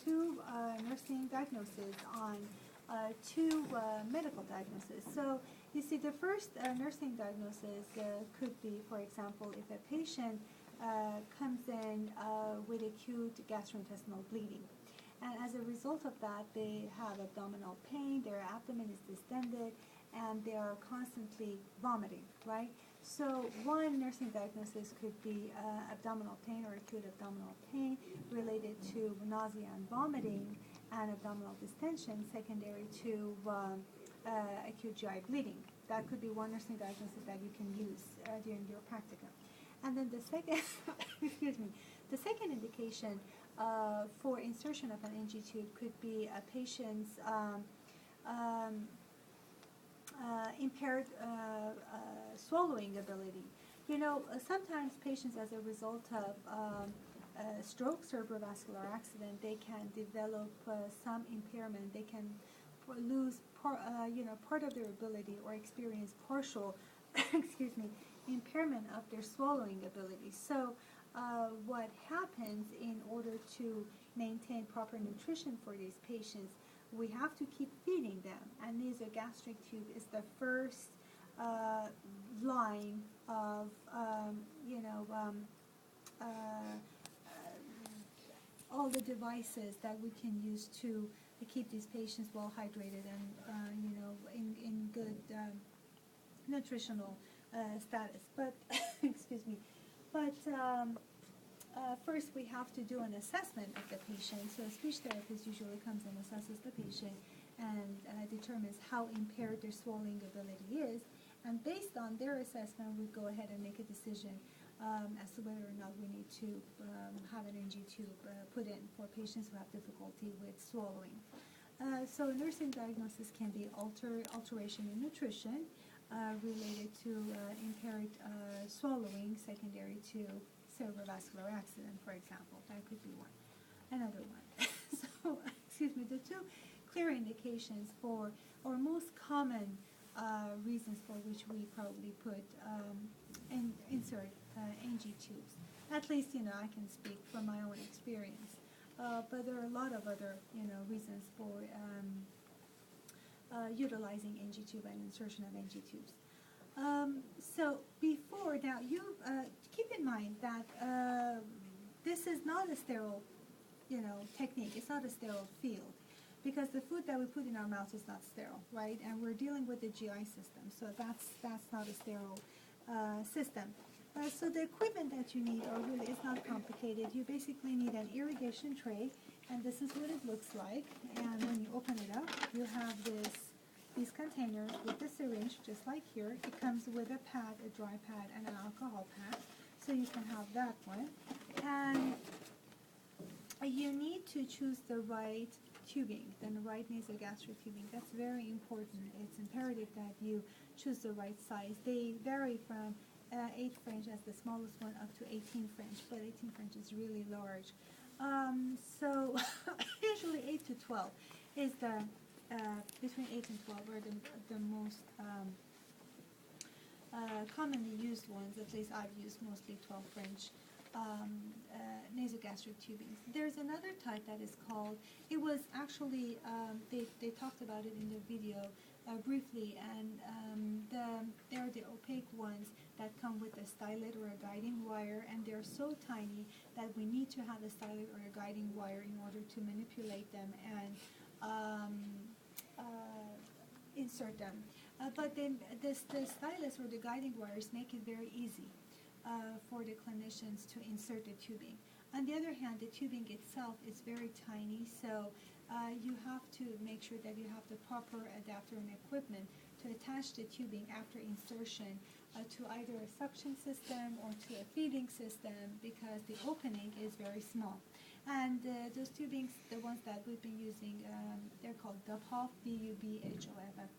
two nursing diagnoses on two medical diagnoses. So you see, the first nursing diagnosis could be, for example, if a patient comes in with acute gastrointestinal bleeding. And as a result of that, they have abdominal pain, their abdomen is distended, and they are constantly vomiting, right? So one nursing diagnosis could be abdominal pain or acute abdominal pain related to nausea and vomiting and abdominal distension secondary to acute GI bleeding. That could be one nursing diagnosis that you can use during your practicum. And then the second, excuse me, the second indication for insertion of an NG tube could be a patient's impaired swallowing ability. You know, sometimes patients, as a result of stroke, cerebrovascular accident, they can develop some impairment. They can lose part of their ability or experience partial, excuse me, impairment of their swallowing ability. So what happens in order to maintain proper nutrition for these patients, we have to keep feeding them, and nasogastric tube is the first line of all the devices that we can use to keep these patients well hydrated and in good nutritional status. But excuse me. But first, we have to do an assessment of the patient. So a speech therapist usually comes and assesses the patient and determines how impaired their swallowing ability is. And based on their assessment, we go ahead and make a decision as to whether or not we need to have an NG tube put in for patients who have difficulty with swallowing. So nursing diagnosis can be alteration in nutrition related to impaired swallowing secondary to cerebrovascular accident, for example. That could be one. Another one. So, excuse me, the two clear indications for, or most common reasons for which we probably put insert NG tubes. At least, I can speak from my own experience. But there are a lot of other, reasons for utilizing NG tube and insertion of NG tubes. So before, now you keep in mind that this is not a sterile, technique. It's not a sterile field, because the food that we put in our mouth is not sterile, right? And we're dealing with the GI system, so that's not a sterile system. So the equipment that you need is not complicated. You basically need an irrigation tray, and this is what it looks like. And when you open it up, you have these containers with the syringe, just like here. It comes with a pad, a dry pad, and an alcohol pad, so you can have that one. And you need to choose the right tubing, the right nasogastric tubing. That's very important. It's imperative that you choose the right size. They vary from 8 French as the smallest one up to 18 French, but 18 French is really large. So usually 8 to 12 is between 8 and 12 are the most commonly used ones. At least I've used mostly 12 French nasogastric tubing. There's another type that is called, it was actually, they talked about it in the video briefly, and they're the opaque ones that come with a stylet or a guiding wire, and they're so tiny that we need to have a stylet or a guiding wire in order to manipulate them and insert them. But then the stylus or the guiding wires make it very easy for the clinicians to insert the tubing. On the other hand, the tubing itself is very tiny, so you have to make sure that you have the proper adapter and equipment to attach the tubing after insertion to either a suction system or to a feeding system, because the opening is very small. And those tubings, the ones that we've been using, they're called Dubhoff, D-U-B-H-O-F-F,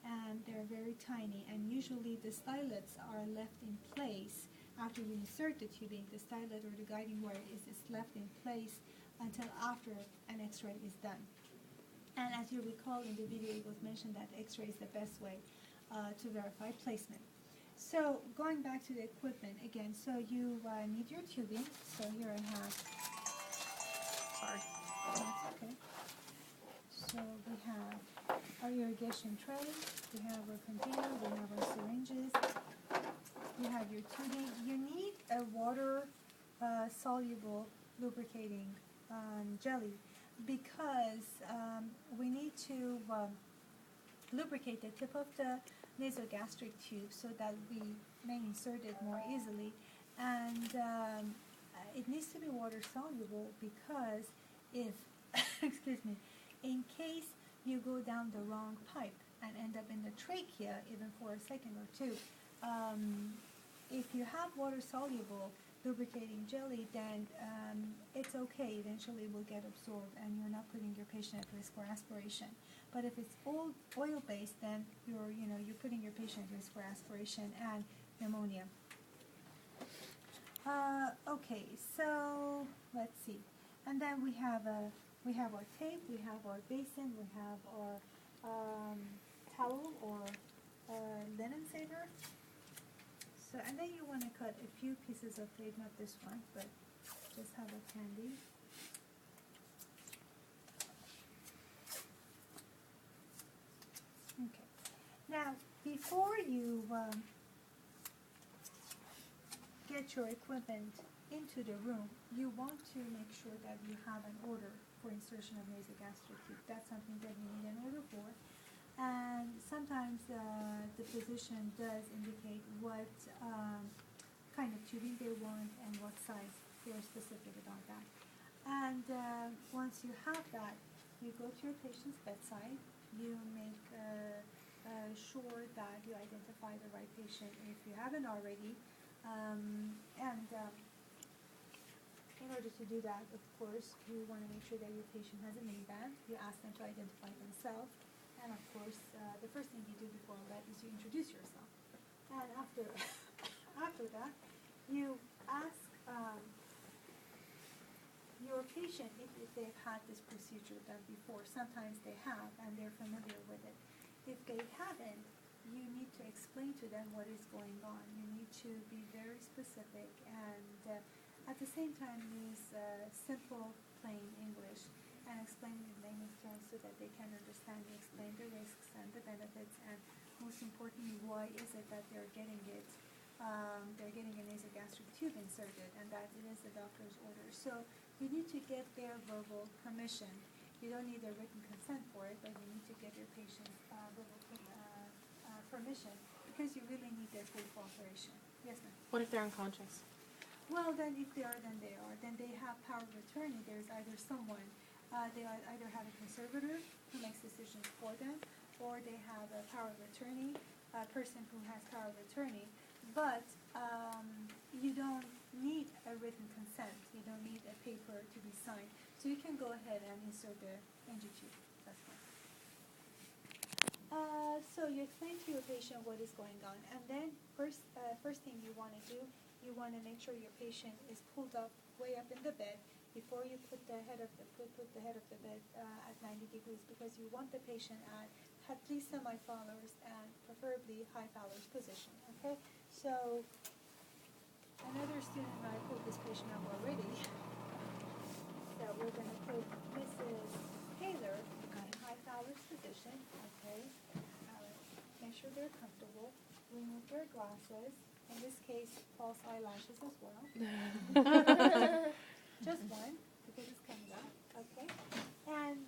and they're very tiny, and usually the stylets are left in place after you insert the tubing. The stylet or the guiding wire is left in place until after an x-ray is done. And as you recall in the video, it was mentioned that x-ray is the best way to verify placement. So going back to the equipment again, so you need your tubing. So here I have, sorry, irrigation tray, we have our container, we have our syringes, you have your tubing. You need a water soluble lubricating jelly because we need to lubricate the tip of the nasogastric tube so that we may insert it more easily, and it needs to be water soluble because if excuse me, in case you go down the wrong pipe and end up in the trachea even for a second or two, if you have water soluble lubricating jelly, then it's okay. Eventually it will get absorbed and you're not putting your patient at risk for aspiration. But if it's all oil-based, then you're putting your patient at risk for aspiration and pneumonia. Okay, so let's see. And then we have our tape, we have our basin, we have our towel or linen saver. So, and then you want to cut a few pieces of tape, not this one, but just have it handy. Okay. Now, before you get your equipment into the room, you want to make sure that you have an order for insertion of nasogastric tube. That's something that you need an order for. And sometimes the physician does indicate what kind of tubing they want and what size. They're specific about that. And once you have that, you go to your patient's bedside. You make sure that you identify the right patient if you haven't already. In order to do that, of course, you want to make sure that your patient has a minivan. You ask them to identify themselves. And of course, the first thing you do before that is you introduce yourself. And after that, you ask your patient if they've had this procedure done before. Sometimes they have, and they're familiar with it. If they haven't, you need to explain to them what is going on. You need to be very specific and at the same time use simple, plain English and explain in layman's terms so that they can understand. You explain the risks and the benefits, and most importantly, why is it that they're getting it? They're getting a nasogastric tube inserted, and that it is the doctor's order. So you need to get their verbal permission. You don't need a written consent for it, but you need to get your patient's verbal permission because you really need their full cooperation. Yes, ma'am. What if they're unconscious? Well, then if they are, then they are. Then they have power of attorney. There's either someone, they either have a conservator who makes decisions for them, or they have a power of attorney, a person who has power of attorney. But you don't need a written consent. You don't need a paper to be signed. So you can go ahead and insert the NG tube. That's fine. So you explain to your patient what is going on, and then first thing you want to do, you want to make sure your patient is pulled up way up in the bed before you put the head of the bed at 90 degrees, because you want the patient at least semi-Fowler's and preferably high Fowler's position. Okay, so another student and I pulled this patient up already. So we're going to put Mrs. Taylor in high Fowler's position. Okay, make sure they're comfortable. Remove their glasses. In this case, false eyelashes as well. Just one, because it's coming up. Okay. And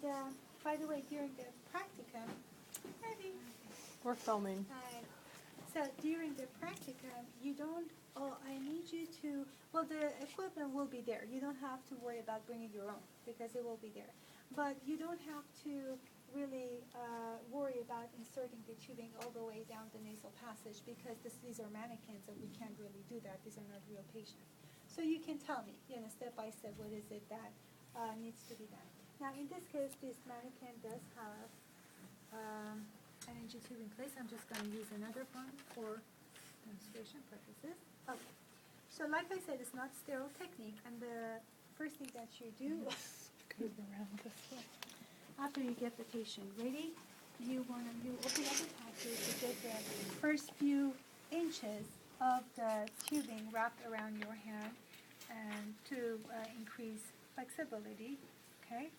by the way, during the practicum, We're filming. So during the practicum, you don't. Oh, I need you to. Well, the equipment will be there. You don't have to worry about bringing your own because it will be there. But you don't have to really worry about inserting the tubing all the way down the nasal passage because these are mannequins and we can't really do that. These are not real patients. So you can tell me, step by step, what is it that needs to be done. Now, in this case, this mannequin does have an NG tube in place. I'm just going to use another one for demonstration purposes. Okay. So like I said, it's not sterile technique, and the first thing that you do after you get the patient ready, you open up the package to get the first few inches of the tubing wrapped around your hand and to increase flexibility. Okay.